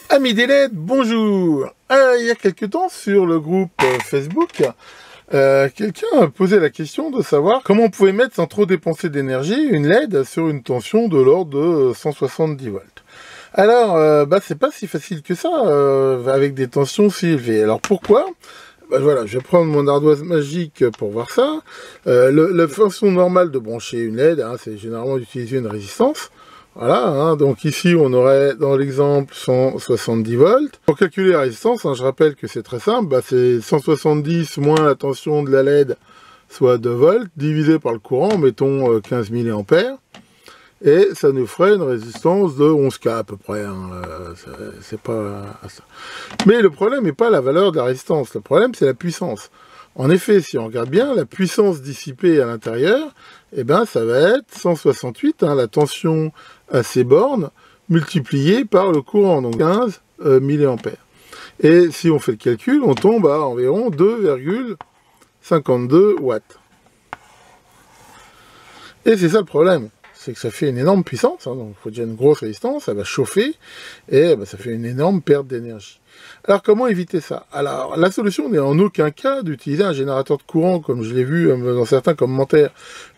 Amis des LED, bonjour. Il y a quelques temps, sur le groupe Facebook, quelqu'un a posé la question de savoir comment on pouvait mettre sans trop dépenser d'énergie une LED sur une tension de l'ordre de 170 volts. Alors, c'est pas si facile que ça, avec des tensions si élevées. Alors pourquoi? Voilà, je vais prendre mon ardoise magique pour voir ça. La façon normale de brancher une LED, c'est généralement d'utiliser une résistance. Voilà, donc ici on aurait dans l'exemple 170 volts. Pour calculer la résistance, je rappelle que c'est très simple, c'est 170 moins la tension de la LED, soit 2 volts, divisé par le courant, mettons 15 mA, et ça nous ferait une résistance de 11K à peu près. C'est pas ça. Mais le problème n'est pas la valeur de la résistance, le problème c'est la puissance. En effet, si on regarde bien, la puissance dissipée à l'intérieur, ça va être 168, la tension à ces bornes, multipliée par le courant, donc 15 mA. Et si on fait le calcul, on tombe à environ 2,52 watts. Et c'est ça le problème, c'est que ça fait une énorme puissance, donc il faut déjà une grosse résistance, ça va chauffer, et ça fait une énorme perte d'énergie. Alors comment éviter ça? Alors la solution n'est en aucun cas d'utiliser un générateur de courant, comme je l'ai vu dans certains commentaires.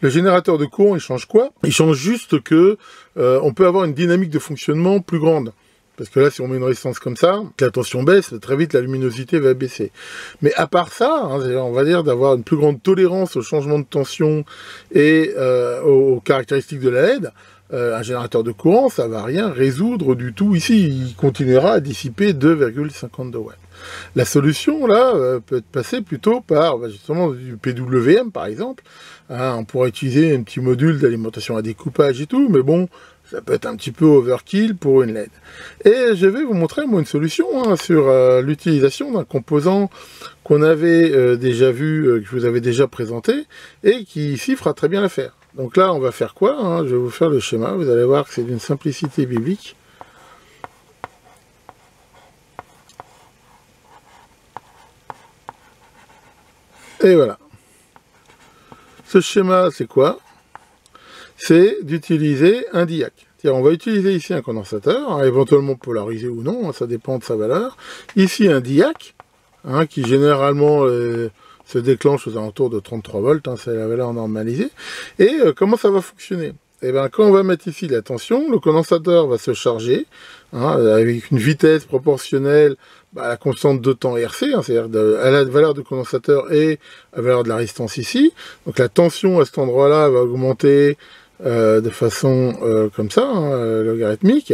Le générateur de courant, il change quoi? Il change juste que on peut avoir une dynamique de fonctionnement plus grande. Parce que là, si on met une résistance comme ça, la tension baisse, très vite la luminosité va baisser. Mais à part ça, on va dire d'avoir une plus grande tolérance au changement de tension et aux caractéristiques de la LED, un générateur de courant, ça va rien résoudre du tout ici. Il continuera à dissiper 2,52 watts. La solution, là, peut être passée plutôt par, justement, du PWM, par exemple. On pourrait utiliser un petit module d'alimentation à découpage et tout, mais bon, ça peut être un petit peu overkill pour une LED. Et je vais vous montrer, moi, une solution sur l'utilisation d'un composant qu'on avait déjà vu, que je vous avais déjà présenté, et qui, ici, fera très bien l'affaire. Donc là, on va faire quoi? Je vais vous faire le schéma, vous allez voir que c'est d'une simplicité biblique. Et voilà. Ce schéma, c'est quoi? C'est d'utiliser un diac. On va utiliser ici un condensateur, éventuellement polarisé ou non, ça dépend de sa valeur. Ici, un diac, qui généralement se déclenche aux alentours de 33 volts, c'est la valeur normalisée. Et comment ça va fonctionner? Quand on va mettre ici la tension, le condensateur va se charger, avec une vitesse proportionnelle à la constante de temps RC, c'est-à-dire à la valeur du condensateur et à la valeur de la résistance ici. Donc la tension à cet endroit-là va augmenter de façon comme ça, logarithmique,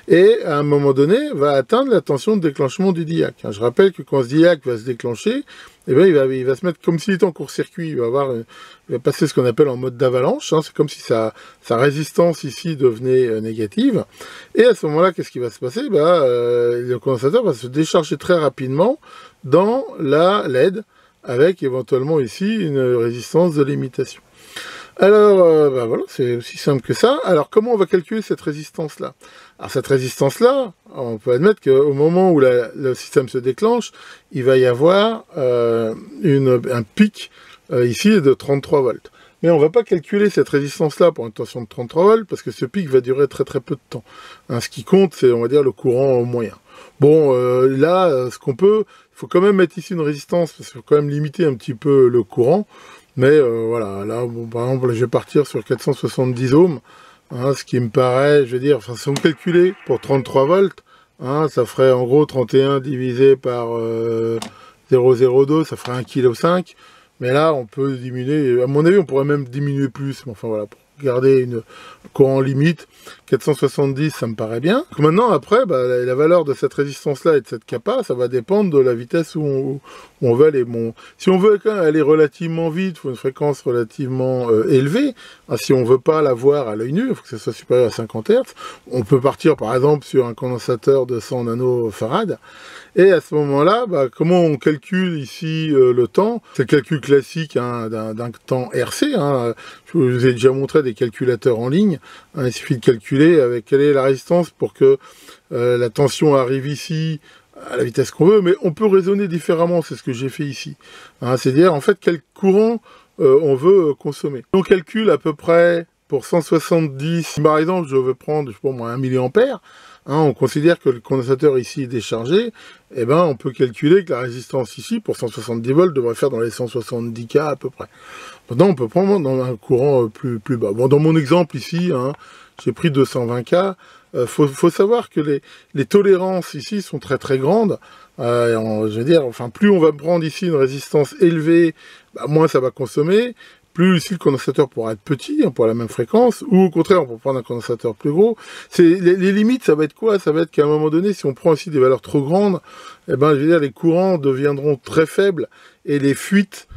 et à un moment donné va atteindre la tension de déclenchement du diac. Je rappelle que quand ce diac va se déclencher, il va se mettre comme s'il était en court-circuit, il va passer ce qu'on appelle en mode d'avalanche, c'est comme si sa résistance ici devenait négative, et à ce moment-là, qu'est-ce qui va se passer? Le condensateur va se décharger très rapidement dans la LED, avec éventuellement ici une résistance de limitation. Alors, voilà, c'est aussi simple que ça. Alors, comment on va calculer cette résistance-là? Alors, cette résistance-là, on peut admettre qu'au moment où le système se déclenche, il va y avoir un pic ici de 33 volts. Mais on ne va pas calculer cette résistance-là pour une tension de 33 volts, parce que ce pic va durer très très peu de temps. Ce qui compte, c'est, on va dire, le courant moyen. Bon, là, il faut quand même mettre ici une résistance, parce qu'il faut quand même limiter un petit peu le courant. Mais voilà, là, par exemple, je vais partir sur 470 ohms, ce qui me paraît, je veux dire, si on calculait pour 33 volts, ça ferait en gros 31 divisé par 0,02, ça ferait 1,5 kg. Mais là, on peut diminuer, à mon avis, on pourrait même diminuer plus, mais enfin voilà, pour garder un courant limite, 470, ça me paraît bien. Donc maintenant, après, la valeur de cette résistance-là et de cette capa, ça va dépendre de la vitesse où on veut aller. Bon, si on veut quand même aller relativement vite, il faut une fréquence relativement élevée. Si on veut pas la voir à l'œil nu, il faut que ça soit supérieur à 50 Hz. On peut partir, par exemple, sur un condensateur de 100 nanofarad. Et à ce moment-là, comment on calcule ici le temps? C'est le calcul classique d'un temps RC. Je vous ai déjà montré des calculateurs en ligne. Il suffit de calculer avec quelle est la résistance pour que la tension arrive ici à la vitesse qu'on veut. Mais on peut raisonner différemment, c'est ce que j'ai fait ici. C'est-à-dire, en fait, quel courant on veut consommer. On calcule à peu près pour 170, par exemple, je veux prendre, je sais pas moi, 1 mA, hein, on considère que le condensateur ici est déchargé, et ben on peut calculer que la résistance ici, pour 170 volts, devrait faire dans les 170 K à peu près. Maintenant, on peut prendre dans un courant plus bas. Bon, dans mon exemple ici, hein, j'ai pris 220 K. Faut savoir que les tolérances ici sont très très grandes. Je veux dire, enfin, plus on va prendre ici une résistance élevée, bah, moins ça va consommer. Plus ici le condensateur pourra être petit, hein, pour la même fréquence, ou au contraire, on peut prendre un condensateur plus gros. Les limites, ça va être quoi? Ça va être qu'à un moment donné, si on prend aussi des valeurs trop grandes, eh ben, je veux dire, les courants deviendront très faibles, et les fuites,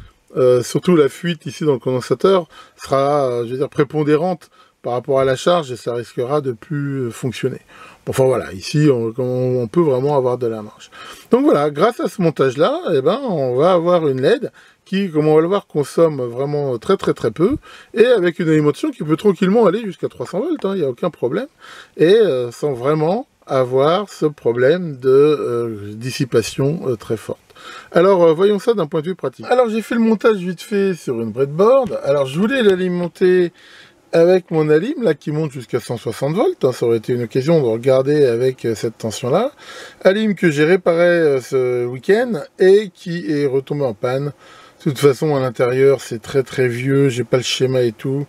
surtout la fuite ici dans le condensateur, sera, je veux dire, prépondérante par rapport à la charge, et ça risquera de plus fonctionner. Enfin voilà, ici, on peut vraiment avoir de la marge. Donc voilà, grâce à ce montage-là, eh ben, on va avoir une LED qui, comme on va le voir, consomme vraiment très peu, et avec une alimentation qui peut tranquillement aller jusqu'à 300 volts, il n'y a aucun problème, et sans vraiment avoir ce problème de dissipation très forte. Alors, voyons ça d'un point de vue pratique. Alors, j'ai fait le montage vite fait sur une breadboard. Alors, je voulais l'alimenter avec mon alim, là, qui monte jusqu'à 160 volts, hein, ça aurait été une occasion de regarder avec cette tension-là. Alim que j'ai réparé ce week-end, et qui est retombé en panne. De toute façon, à l'intérieur, c'est très vieux, j'ai pas le schéma et tout.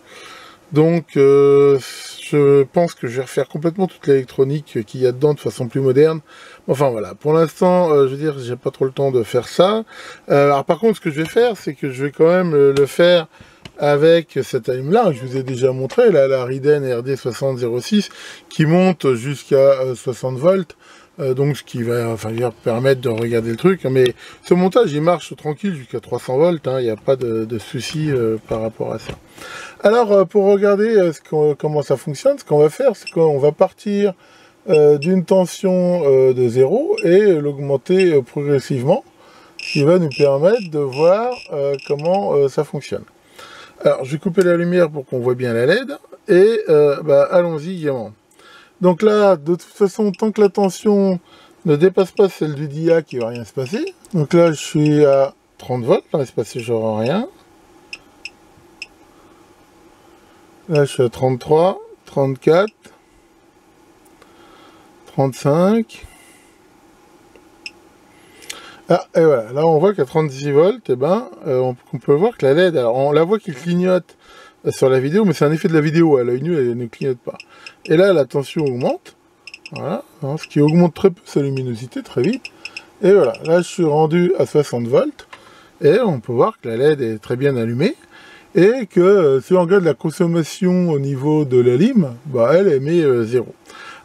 Donc, je pense que je vais refaire complètement toute l'électronique qu'il y a dedans de façon plus moderne. Enfin, voilà. Pour l'instant, je veux dire, j'ai pas trop le temps de faire ça. Alors, par contre, ce que je vais faire, c'est que je vais quand même le faire avec cette alim-là, que je vous ai déjà montré, là, la Riden RD6006, qui monte jusqu'à 60 volts. Donc ce qui va permettre de regarder le truc, mais ce montage il marche tranquille jusqu'à 300 volts, il n'y a pas de souci par rapport à ça. Alors pour regarder comment ça fonctionne, ce qu'on va faire, c'est qu'on va partir d'une tension de 0 et l'augmenter progressivement, ce qui va nous permettre de voir comment ça fonctionne. Alors je vais couper la lumière pour qu'on voit bien la LED, et allons-y gaiement. Donc là, de toute façon, tant que la tension ne dépasse pas celle du diac, il ne va rien se passer. Donc là, je suis à 30 volts, là, il ne se passe genre rien. Là, je suis à 33, 34, 35. Ah, et voilà, là on voit qu'à 36 volts, on peut voir que la LED, alors on la voit qu'il clignote sur la vidéo, mais c'est un effet de la vidéo, à l'œil nu, elle ne clignote pas. Et là, la tension augmente, voilà, hein, ce qui augmente très peu sa luminosité, très vite. Et voilà, là je suis rendu à 60 volts, et on peut voir que la LED est très bien allumée, et que si on regarde la consommation au niveau de la lime, elle émet 0.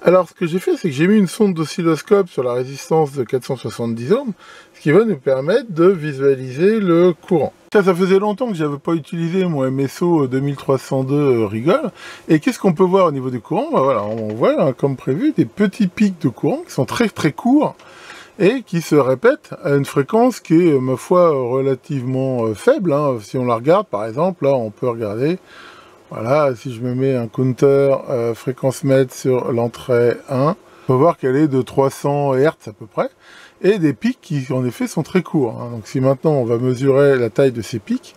Alors ce que j'ai fait, c'est que j'ai mis une sonde d'oscilloscope sur la résistance de 470 ohms, ce qui va nous permettre de visualiser le courant. Ça faisait longtemps que je n'avais pas utilisé mon MSO 2302 Rigol. Et qu'est-ce qu'on peut voir au niveau du courant? Voilà, on voit, hein, comme prévu, des petits pics de courant qui sont très courts et qui se répètent à une fréquence qui est, ma foi, relativement faible. Hein. Si on la regarde, par exemple, là, on peut regarder. Voilà, si je me mets un counter fréquence mètre sur l'entrée 1, on peut voir qu'elle est de 300 Hz à peu près, et des pics qui en effet sont très courts. Hein. Donc si maintenant on va mesurer la taille de ces pics,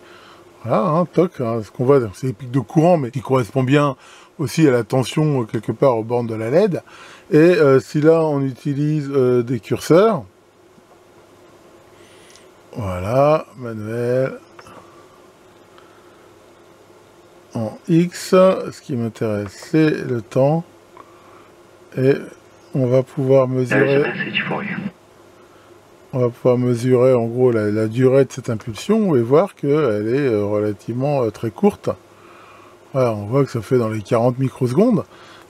voilà, hein, toc, hein, ce qu'on voit, c'est des pics de courant, mais qui correspondent bien aussi à la tension quelque part aux bornes de la LED. Et si là on utilise des curseurs, voilà, manuel, en X, ce qui m'intéresse c'est le temps, et on va pouvoir mesurer en gros la durée de cette impulsion et voir qu'elle est relativement très courte. Voilà, on voit que ça fait dans les 40 microsecondes,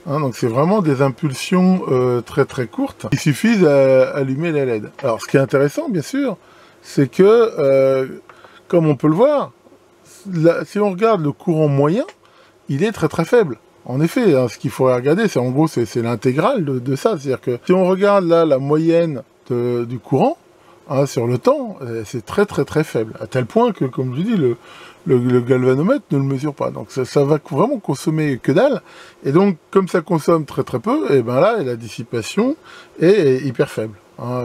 hein, donc c'est vraiment des impulsions très courtes qui suffisent à allumer la LED. Alors ce qui est intéressant bien sûr, c'est que comme on peut le voir, là, si on regarde le courant moyen, il est très faible. En effet, hein, ce qu'il faudrait regarder, c'est en gros c'est l'intégrale de ça. C'est-à-dire que si on regarde là la moyenne du courant, hein, sur le temps, c'est très faible. À tel point que, comme je vous dis, le galvanomètre ne le mesure pas. Donc ça va vraiment consommer que dalle. Et donc, comme ça consomme très peu, et ben là, la dissipation est hyper faible. Hein,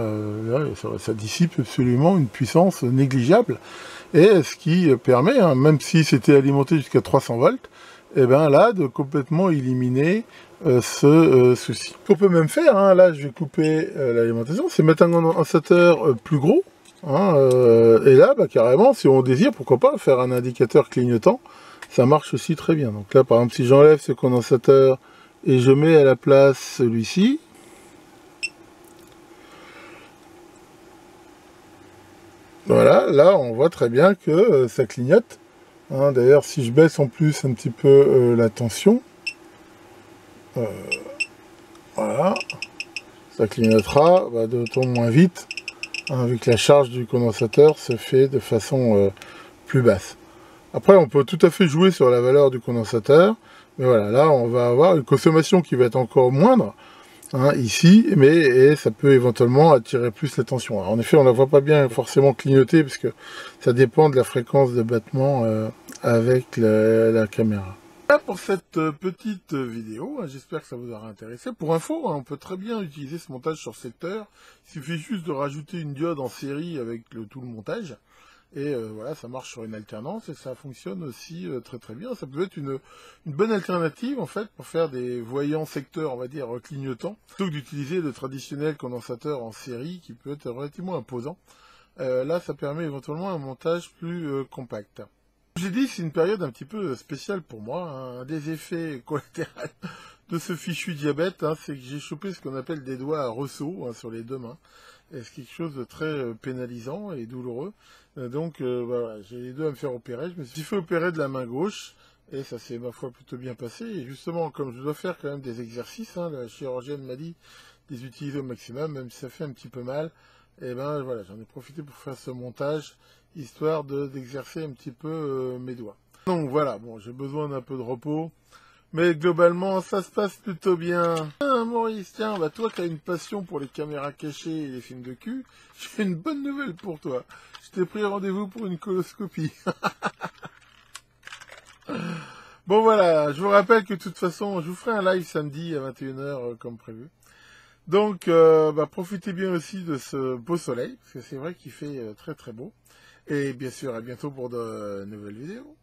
là, ça dissipe absolument une puissance négligeable. Et ce qui permet, hein, même si c'était alimenté jusqu'à 300 volts, et ben là, de complètement éliminer ce souci. Ce qu'on peut même faire, hein, là je vais couper l'alimentation, c'est mettre un condensateur plus gros. Hein, et là, bah, carrément, si on désire, pourquoi pas faire un indicateur clignotant, ça marche aussi très bien. Donc là, par exemple, si j'enlève ce condensateur et je mets à la place celui-ci, voilà, là, on voit très bien que ça clignote. Hein, d'ailleurs, si je baisse en plus un petit peu la tension, voilà, ça clignotera d'autant moins vite, hein, vu que la charge du condensateur se fait de façon plus basse. Après, on peut tout à fait jouer sur la valeur du condensateur, mais voilà, là, on va avoir une consommation qui va être encore moindre, hein, ici, mais ça peut éventuellement attirer plus l'attention. En effet, on ne la voit pas bien forcément clignoter, parce que ça dépend de la fréquence de battement avec la caméra. Voilà pour cette petite vidéo, j'espère que ça vous aura intéressé. Pour info, on peut très bien utiliser ce montage sur secteur, il suffit juste de rajouter une diode en série avec tout le montage. Et voilà, ça marche sur une alternance et ça fonctionne aussi très très bien. Ça peut être une bonne alternative en fait pour faire des voyants secteurs, on va dire, clignotants, plutôt que d'utiliser le traditionnel condensateur en série qui peut être relativement imposant. Là, ça permet éventuellement un montage plus compact. Comme j'ai dit, c'est une période un petit peu spéciale pour moi. Hein. Un des effets collatéraux de ce fichu diabète, hein, c'est que j'ai chopé ce qu'on appelle des doigts à ressaut sur les deux mains. C'est quelque chose de très pénalisant et douloureux. Donc voilà, j'ai les deux à me faire opérer. Je me suis fait opérer de la main gauche et ça s'est ma foi plutôt bien passé. Et justement, comme je dois faire quand même des exercices, hein, la chirurgienne m'a dit de les utiliser au maximum, même si ça fait un petit peu mal. Et ben voilà, j'en ai profité pour faire ce montage, histoire d'exercer un petit peu mes doigts. Donc voilà, bon, j'ai besoin d'un peu de repos. Mais globalement, ça se passe plutôt bien. Ah, Maurice, tiens, bah toi qui as une passion pour les caméras cachées et les films de cul, j'ai une bonne nouvelle pour toi. Je t'ai pris rendez-vous pour une coloscopie. Bon voilà, je vous rappelle que de toute façon, je vous ferai un live samedi à 21 h comme prévu. Donc, profitez bien aussi de ce beau soleil, parce que c'est vrai qu'il fait très très beau. Et bien sûr, à bientôt pour de nouvelles vidéos.